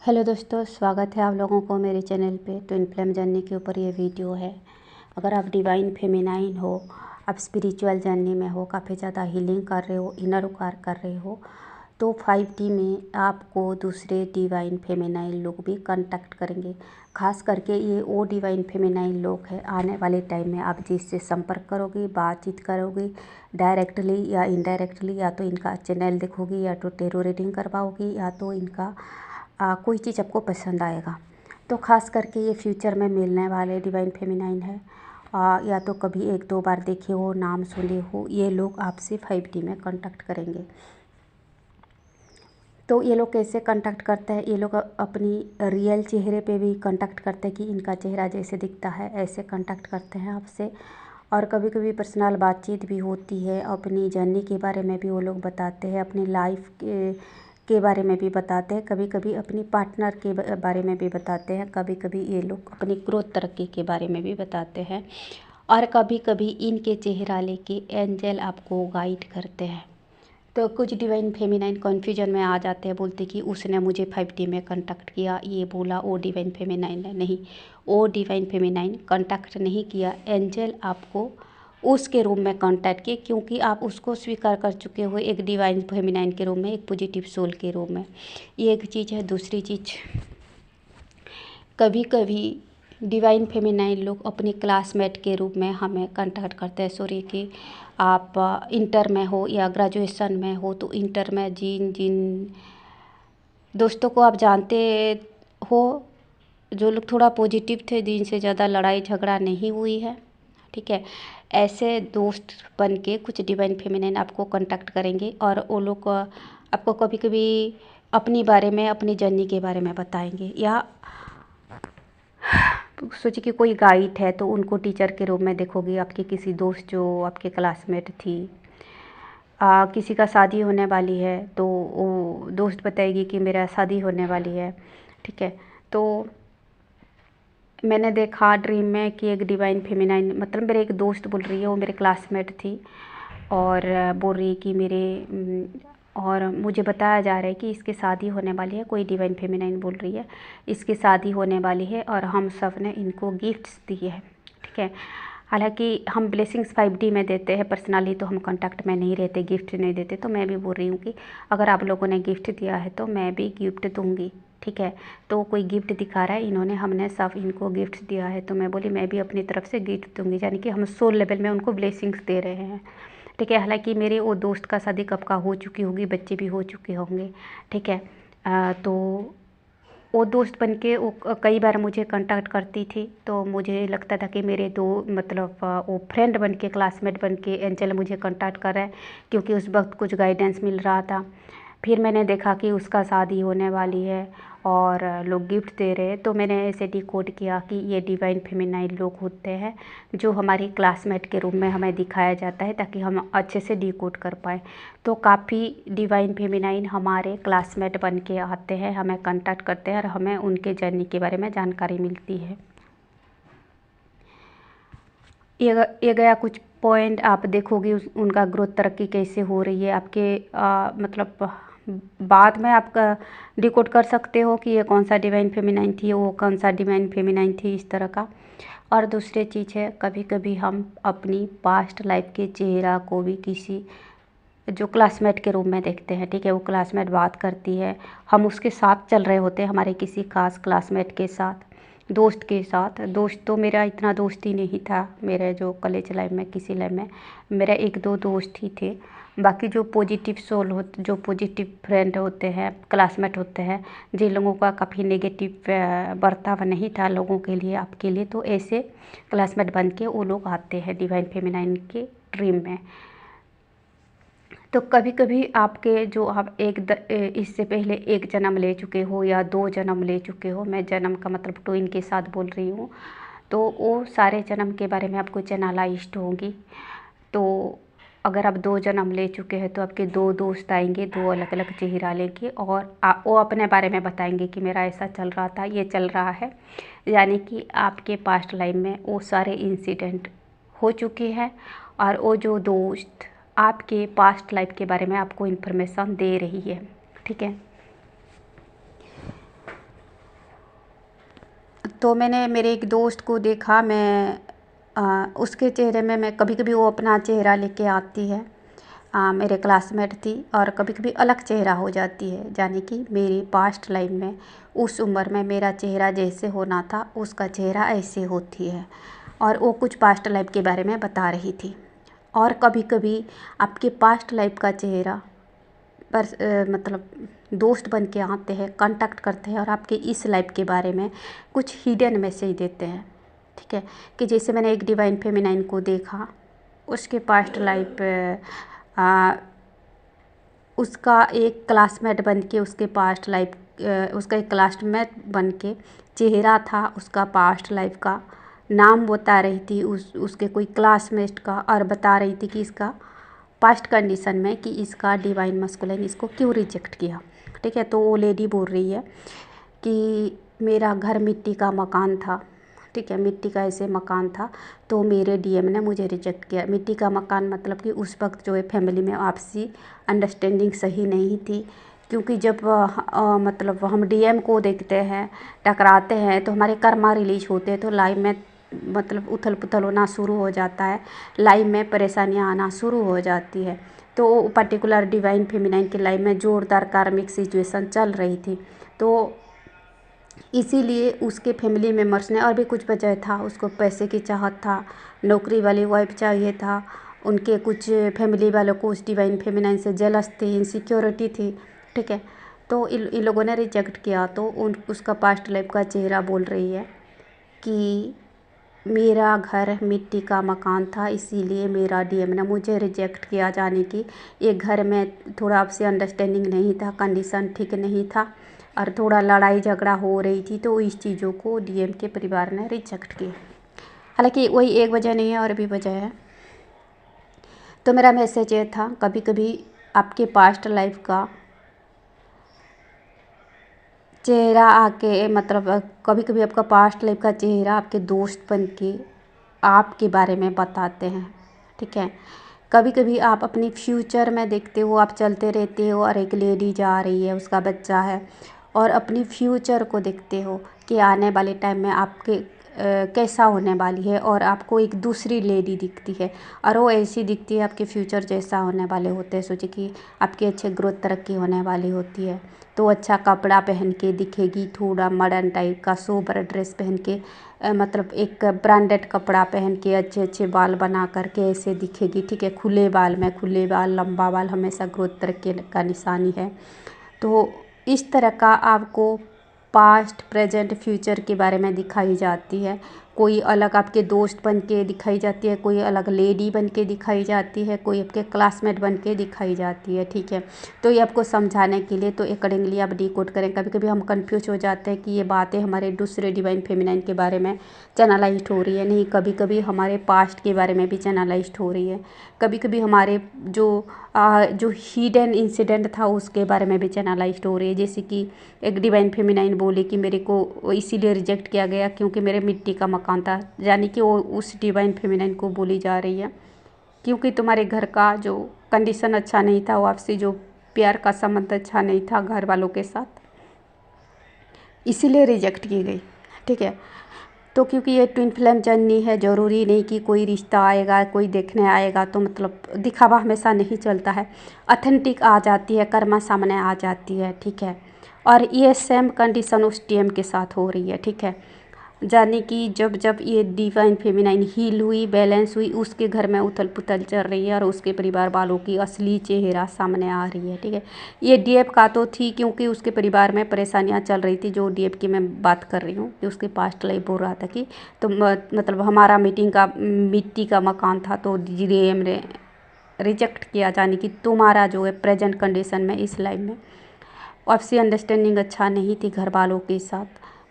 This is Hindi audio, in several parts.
हेलो दोस्तों, स्वागत है आप लोगों को मेरे चैनल पे ट्विन फ्लेम जर्नी के ऊपर। ये वीडियो है। अगर आप डिवाइन फेमिनाइन हो, आप स्पिरिचुअल जर्नी में हो, काफ़ी ज़्यादा हीलिंग कर रहे हो, इनर वर्क कर रहे हो, तो 5D में आपको दूसरे डिवाइन फेमिनाइन लोग भी कांटेक्ट करेंगे। खास करके ये वो डिवाइन फेमिनाइन लोग हैं, आने वाले टाइम में आप जिससे संपर्क करोगे, बातचीत करोगे, डायरेक्टली या इनडायरेक्टली, या तो इनका चैनल देखोगी, या तो टेरो रीडिंग करवाओगी, या तो इनका कोई चीज़ आपको पसंद आएगा। तो ख़ास करके ये फ्यूचर में मिलने वाले डिवाइन फेमिनाइन है। या तो कभी 1-2 बार देखे हो, नाम सुने हो, ये लोग आपसे 5D में कांटेक्ट करेंगे। तो ये लोग कैसे कांटेक्ट करते हैं? ये लोग अपनी रियल चेहरे पे भी कांटेक्ट करते हैं कि इनका चेहरा जैसे दिखता है ऐसे कांटेक्ट करते हैं आपसे। और कभी कभी पर्सनल बातचीत भी होती है, अपनी जर्नी के बारे में भी वो लोग बताते हैं, अपनी लाइफ के बारे में भी बताते हैं, कभी कभी अपनी पार्टनर के बारे में भी बताते हैं, कभी कभी ये लोग अपनी ग्रोथ तरक्की के बारे में भी बताते हैं, और कभी कभी इनके चेहरा लेके एंजल आपको गाइड करते हैं। तो कुछ डिवाइन फेमिनाइन कन्फ्यूजन में आ जाते हैं, बोलते कि उसने मुझे 5D में कांटेक्ट किया, ये बोला वो डिवाइन फेमिनाइन है। नहीं, वो डिवाइन फेमिनाइन कांटेक्ट नहीं किया, एंजल आपको उसके रूम में कांटेक्ट किए, क्योंकि आप उसको स्वीकार कर चुके हो एक डिवाइन फेमिनाइन के रूम में, एक पॉजिटिव सोल के रूम में। ये एक चीज़ है। दूसरी चीज़, कभी कभी डिवाइन फेमिनाइन लोग अपनी क्लासमेट के रूप में हमें कांटेक्ट करते हैं। सॉरी कि आप इंटर में हो या ग्रेजुएशन में हो, तो इंटर में जिन जिन दोस्तों को आप जानते हो, जो लोग थोड़ा पॉजिटिव थे, जिनसे ज़्यादा लड़ाई झगड़ा नहीं हुई है, ठीक है, ऐसे दोस्त बन के कुछ डिवाइन फेमिनाइन आपको कांटेक्ट करेंगे, और वो लोग आपको कभी कभी अपनी बारे में, अपनी जर्नी के बारे में बताएंगे। या सोचिए कि कोई गाइड है, तो उनको टीचर के रूप में देखोगे, आपकी किसी दोस्त जो आपके क्लासमेट थी, किसी का शादी होने वाली है, तो वो दोस्त बताएगी कि मेरा शादी होने वाली है, ठीक है। तो मैंने देखा ड्रीम में कि एक डिवाइन फेमिनाइन, मतलब मेरे एक दोस्त बोल रही है, वो मेरे क्लासमेट थी, और बोल रही है कि और मुझे बताया जा रहा है कि इसकी शादी होने वाली है। कोई डिवाइन फेमिनाइन बोल रही है इसकी शादी होने वाली है, और हम सब ने इनको गिफ्ट्स दिए हैं, ठीक है। हालांकि हम ब्लेसिंग्स 5D में देते हैं, पर्सनली तो हम कांटेक्ट में नहीं रहते, गिफ्ट नहीं देते। तो मैं भी बोल रही हूँ कि अगर आप लोगों ने गिफ्ट दिया है तो मैं भी गिफ्ट दूँगी, ठीक है। तो कोई गिफ्ट दिखा रहा है, इन्होंने, हमने सब इनको गिफ्ट दिया है, तो मैं बोली मैं भी अपनी तरफ से गिफ्ट दूँगी, यानी कि हम सोल लेवल में उनको ब्लेसिंग्स दे रहे हैं, ठीक है। हालांकि मेरे वो दोस्त का शादी कब का हो चुकी होगी, बच्चे भी हो चुके होंगे, ठीक है। तो वो दोस्त बन के वो कई बार मुझे कांटेक्ट करती थी, तो मुझे लगता था कि मेरे दो, मतलब वो फ्रेंड बन के, क्लासमेट बन के एंजल मुझे कांटेक्ट कर रहा है, क्योंकि उस वक्त कुछ गाइडेंस मिल रहा था। फिर मैंने देखा कि उसका शादी होने वाली है और लोग गिफ्ट दे रहे हैं, तो मैंने ऐसे डिकोड किया कि ये डिवाइन फेमिनाइन लोग होते हैं, जो हमारी क्लासमेट के रूप में हमें दिखाया जाता है, ताकि हम अच्छे से डिकोड कर पाएँ। तो काफ़ी डिवाइन फेमिनाइन हमारे क्लासमेट बन के आते हैं, हमें कांटेक्ट करते हैं, और हमें उनके जर्नी के बारे में जानकारी मिलती है। ये गया कुछ पॉइंट, आप देखोगे उनका ग्रोथ तरक्की कैसे हो रही है आपके, मतलब बाद में आप डिकोड कर सकते हो कि ये कौन सा डिवाइन फेमिनाइन थी, वो कौन सा डिवाइन फेमिनाइन थी, इस तरह का। और दूसरी चीज़ है, कभी कभी हम अपनी पास्ट लाइफ के चेहरा को भी किसी जो क्लासमेट के रूप में देखते हैं, ठीक है। वो क्लासमेट बात करती है, हम उसके साथ चल रहे होते हैं, हमारे किसी खास क्लासमेट के साथ, दोस्त के साथ। दोस्त तो मेरा इतना दोस्त ही नहीं था, मेरे जो कॉलेज लाइफ में, किसी लाइफ में मेरा 1-2 दोस्त ही थे। बाकी जो पॉजिटिव सोल होते, जो पॉजिटिव फ्रेंड होते हैं, क्लासमेट होते हैं, जिन लोगों का काफ़ी नेगेटिव बर्ताव नहीं था लोगों के लिए, आपके लिए, तो ऐसे क्लासमेट बन के वो लोग आते हैं डिवाइन फेमिनाइन के ड्रीम में। तो कभी कभी आपके जो आप इससे पहले एक जन्म ले चुके हो या 2 जन्म ले चुके हो, मैं जन्म का मतलब ट्विन के साथ बोल रही हूँ, तो वो सारे जन्म के बारे में आपको चैनलाइज्ड होंगी। तो अगर आप 2 जन्म ले चुके हैं, तो आपके 2 दोस्त आएंगे, 2 अलग अलग चेहरा लेके, और वो अपने बारे में बताएंगे कि मेरा ऐसा चल रहा था, ये चल रहा है। यानी कि आपके पास्ट लाइफ में वो सारे इंसिडेंट हो चुके हैं, और वो जो दोस्त आपके पास्ट लाइफ के बारे में आपको इन्फॉर्मेशन दे रही है, ठीक है। तो मैंने मेरे एक दोस्त को देखा, मैं उसके चेहरे में मैं कभी कभी वो अपना चेहरा लेके आती है। मेरे क्लासमेट थी और कभी कभी अलग चेहरा हो जाती है, यानी कि मेरी पास्ट लाइफ में उस उम्र में मेरा चेहरा जैसे होना था उसका चेहरा ऐसे होती है। और वो कुछ पास्ट लाइफ के बारे में बता रही थी। और कभी कभी आपके पास्ट लाइफ का चेहरा पर मतलब दोस्त बन के आते हैं, कांटेक्ट करते हैं और आपके इस लाइफ के बारे में कुछ हिडन मैसेज देते हैं। ठीक है, कि जैसे मैंने एक डिवाइन फेमिनाइन को देखा, उसके पास्ट लाइफ उसका एक क्लासमेट बन के उसके पास्ट लाइफ उसका एक क्लासमेट बन के चेहरा था उसका पास्ट लाइफ का, नाम बता रही थी उसके कोई क्लासमेट का, और बता रही थी कि इसका पास्ट कंडीशन में कि इसका डिवाइन मस्कुलिन इसको क्यों रिजेक्ट किया। ठीक है, तो वो लेडी बोल रही है कि मेरा घर मिट्टी का मकान था। ठीक है, मिट्टी का ऐसे मकान था, तो मेरे डीएम ने मुझे रिजेक्ट किया। मिट्टी का मकान मतलब कि उस वक्त जो है फैमिली में आपसी अंडरस्टैंडिंग सही नहीं थी, क्योंकि जब मतलब हम डीएम को देखते हैं, टकराते हैं, तो हमारे कर्मा रिलीज होते हैं, तो लाइफ में मतलब उथल पुथल होना शुरू हो जाता है, लाइफ में परेशानियां आना शुरू हो जाती है। तो पर्टिकुलर डिवाइन फेमिनाइन की लाइफ में ज़ोरदार कार्मिक सिचुएशन चल रही थी, तो इसीलिए उसके फैमिली मेम्बर्स ने, और भी कुछ वजह था, उसको पैसे की चाहत था, नौकरी वाली वाइफ चाहिए था, उनके कुछ फैमिली वालों को उस डिवाइन फेमिनाइन से जेलस थी, इनसिक्योरिटी थी। ठीक है, तो इन लोगों ने रिजेक्ट किया। तो उसका पास्ट लाइफ का चेहरा बोल रही है कि मेरा घर मिट्टी का मकान था, इसीलिए मेरा डीएम ने मुझे रिजेक्ट किया, जाने कि ये घर में थोड़ा आपसे अंडरस्टैंडिंग नहीं था, कंडीशन ठीक नहीं था और थोड़ा लड़ाई झगड़ा हो रही थी, तो इस चीज़ों को डीएम के परिवार ने रिजेक्ट किया। हालांकि वही एक वजह नहीं है, और भी वजह है। तो मेरा मैसेज ये था, कभी कभी आपके पास्ट लाइफ का चेहरा आके मतलब कभी कभी आपका पास्ट लाइफ का चेहरा आपके दोस्त बन के आपके बारे में बताते हैं। ठीक है, कभी कभी आप अपनी फ्यूचर में देखते हो, आप चलते रहते हो और एक लेडी जा रही है, उसका बच्चा है, और अपनी फ्यूचर को देखते हो कि आने वाले टाइम में आपके कैसा होने वाली है, और आपको एक दूसरी लेडी दिखती है और वो ऐसी दिखती है, आपके फ्यूचर जैसा होने वाले होते हैं। सोचिए कि आपकी अच्छे ग्रोथ तरक्की होने वाली होती है, तो अच्छा कपड़ा पहन के दिखेगी, थोड़ा मॉडर्न टाइप का सोबर ड्रेस पहन के, मतलब एक ब्रांडेड कपड़ा पहन के, अच्छे अच्छे बाल बना करके ऐसे दिखेगी। ठीक है, खुले बाल लंबा बाल हमेशा ग्रोथ तरक्की का निशानी है। तो इस तरह का आपको पास्ट प्रेजेंट फ्यूचर के बारे में दिखाई जाती है। कोई अलग आपके दोस्त बन के दिखाई जाती है, कोई अलग लेडी बन के दिखाई जाती है, कोई आपके क्लासमेट बन के दिखाई जाती है। ठीक है, तो ये आपको समझाने के लिए, तो अकॉर्डिंगली आप डिकोड करें। कभी कभी हम कंफ्यूज हो जाते हैं कि ये बातें हमारे दूसरे डिवाइन फेमिनाइन के बारे में चैनलाइज्ड हो रही है, नहीं, कभी कभी हमारे पास्ट के बारे में भी चैनलाइज्ड हो रही है, कभी कभी हमारे जो हिडन इंसिडेंट था उसके बारे में भी चैनलाइज्ड हो रही है। जैसे कि एक डिवाइन फेमिनाइन बोले कि मेरे को इसीलिए रिजेक्ट किया गया क्योंकि मेरे मिट्टी का मकान था, यानी कि वो उस डिवाइन फेमिनाइन को बोली जा रही है क्योंकि तुम्हारे घर का जो कंडीशन अच्छा नहीं था, वो आपसे जो प्यार का संबंध अच्छा नहीं था घर वालों के साथ, इसीलिए रिजेक्ट की गई। ठीक है, तो क्योंकि ये ट्विन फ्लेम जर्नी है, ज़रूरी नहीं कि कोई रिश्ता आएगा, कोई देखने आएगा तो मतलब दिखावा हमेशा नहीं चलता है, ऑथेंटिक आ जाती है, कर्मा सामने आ जाती है। ठीक है, और ये सेम कंडीशन उस टीएम के साथ हो रही है। ठीक है, जाने कि जब जब ये डिवाइन फेमिनाइन हील हुई, बैलेंस हुई, उसके घर में उथल पुथल चल रही है और उसके परिवार वालों की असली चेहरा सामने आ रही है। ठीक है, ये डीएफ का तो थी क्योंकि उसके परिवार में परेशानियां चल रही थी, जो डीएफ की मैं बात कर रही हूँ कि उसके पास्ट लाइफ बोल रहा था कि तो मतलब हमारा मिट्टी का मकान था, तो डीएम ने रिजेक्ट किया, जाने कि तुम्हारा जो है प्रेजेंट कंडीशन में इस लाइफ में आपसी अंडरस्टैंडिंग अच्छा नहीं थी घर वालों के साथ,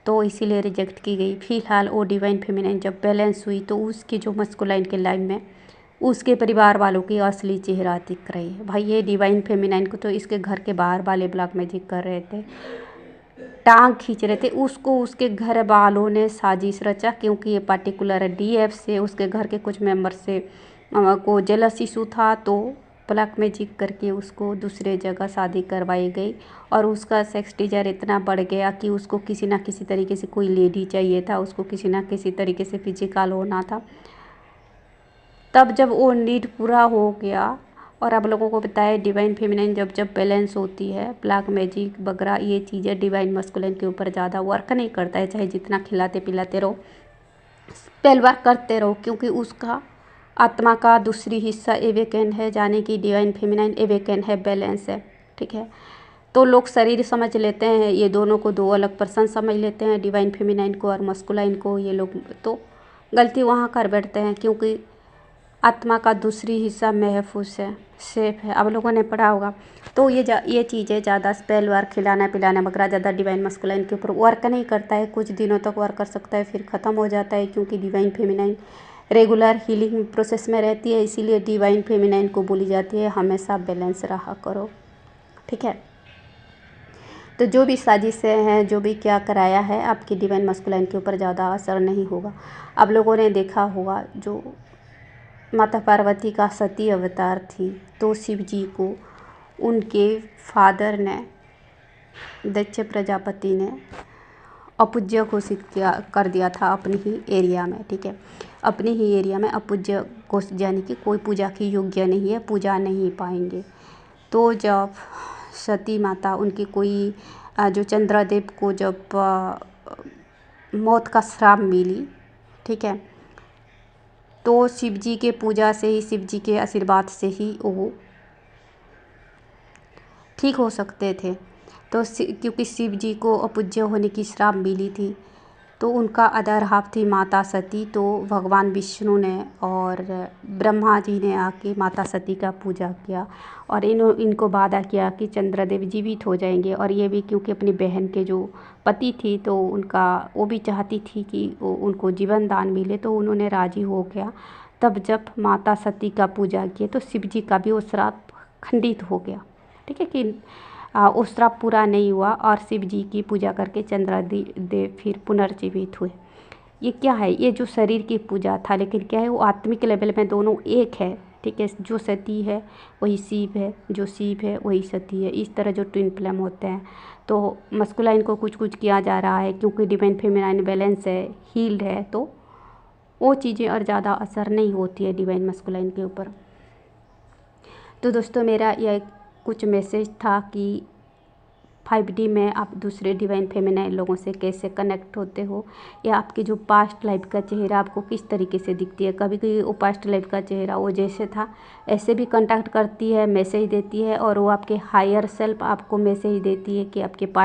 तो इसीलिए रिजेक्ट की गई। फिलहाल वो डिवाइन फेमिनाइन जब बैलेंस हुई तो उसकी जो मस्कुलाइन के लाइन में उसके परिवार वालों की असली चेहरा दिख रही है। भाई ये डिवाइन फेमिनाइन को तो इसके घर के बाहर वाले ब्लॉक में जिक कर रहे थे, टांग खींच रहे थे उसको, उसके घर वालों ने साजिश रचा क्योंकि ये पर्टिकुलर डीएफ से उसके घर के कुछ मेंबर से को जेलस इशू था, तो ब्लैक मैजिक करके उसको दूसरे जगह शादी करवाई गई और उसका सेक्स डिजायर इतना बढ़ गया कि उसको किसी ना किसी तरीके से कोई लेडी चाहिए था, उसको किसी ना किसी तरीके से फिजिकल होना था। तब जब वो नीड पूरा हो गया और आप लोगों को बताया डिवाइन फेमिनाइन जब जब बैलेंस होती है, ब्लैक मैजिक वगैरह ये चीज़ें डिवाइन मस्कुलिन के ऊपर ज़्यादा वर्क नहीं करता है, चाहे जितना खिलाते पिलाते रहो, स्पेल वर्क करते रहो, क्योंकि उसका आत्मा का दूसरी हिस्सा एवेकन है, जाने की डिवाइन फेमिनाइन एवेकन है, बैलेंस है। ठीक है, तो लोग शरीर समझ लेते हैं, ये दोनों को दो अलग पर्सन समझ लेते हैं, डिवाइन फेमिनाइन को और मस्कुलाइन को। ये लोग तो गलती वहाँ कर बैठते हैं, क्योंकि आत्मा का दूसरी हिस्सा महफूज है, सेफ है। आप लोगों ने पढ़ा होगा। तो ये चीज़ें ज़्यादा स्पेल वर्क, खिलाना पिलाना वगैरह ज़्यादा डिवाइन मस्कुलाइन के ऊपर वर्क नहीं करता है, कुछ दिनों तक वर्क कर सकता है, फिर ख़त्म हो जाता है, क्योंकि divine feminine regular healing process में रहती है। इसीलिए डिवाइन फेमिनाइन को बोली जाती है हमेशा बैलेंस रहा करो। ठीक है, तो जो भी साजिशें हैं, जो भी क्या कराया है, आपकी डिवाइन मस्कुलाइन के ऊपर ज़्यादा असर नहीं होगा। आप लोगों ने देखा होगा जो माता पार्वती का सती अवतार थी, तो शिव जी को उनके फादर ने, दक्ष प्रजापति ने अपूज्य घोषित कर दिया था अपनी ही एरिया में। ठीक है, अपनी ही एरिया में अपूज्य घोषित, यानी कि कोई पूजा की योग्य नहीं है, पूजा नहीं पाएंगे। तो जब सती माता उनकी कोई जो चंद्रदेव को जब मौत का श्राप मिली, ठीक है, तो शिव जी के पूजा से ही, शिव जी के आशीर्वाद से ही वो ठीक हो सकते थे। तो क्योंकि शिव जी को अपूज्य होने की श्राप मिली थी, तो उनका अदर हाफ थी माता सती। तो भगवान विष्णु ने और ब्रह्मा जी ने आके माता सती का पूजा किया और इनको वादा किया कि चंद्रदेव जीवित हो जाएंगे। और ये भी क्योंकि अपनी बहन के जो पति थी, तो वो भी चाहती थी कि उनको जीवन दान मिले, तो उन्होंने राजी हो गया। तब जब माता सती का पूजा किए, तो शिव जी का भी वो श्राप खंडित हो गया। ठीक है, कि वो श्राप पूरा नहीं हुआ और शिव जी की पूजा करके चंद्रदेव फिर पुनर्जीवित हुए। ये क्या है, ये जो शरीर की पूजा था, लेकिन क्या है, वो आत्मिक लेवल में दोनों एक है। ठीक है, जो सती है वही शिव है, जो शिव है वही सती है। इस तरह जो ट्विन फ्लेम होते हैं, तो मस्कुलाइन को कुछ कुछ किया जा रहा है, क्योंकि डिवाइन फेमिनाइन बैलेंस है, हील्ड है, तो वो चीज़ें और ज़्यादा असर नहीं होती है डिवाइन मस्कुलाइन के ऊपर। तो दोस्तों, मेरा यह कुछ मैसेज था कि 5D में आप दूसरे डिवाइन फेमिनाइन लोगों से कैसे कनेक्ट होते हो, या आपके जो पास्ट लाइफ का चेहरा आपको किस तरीके से दिखती है। कभी कभी वो पास्ट लाइफ का चेहरा वो जैसे था ऐसे भी कांटेक्ट करती है, मैसेज देती है, और वो आपके हायर सेल्फ आपको मैसेज देती है कि आपके पास्ट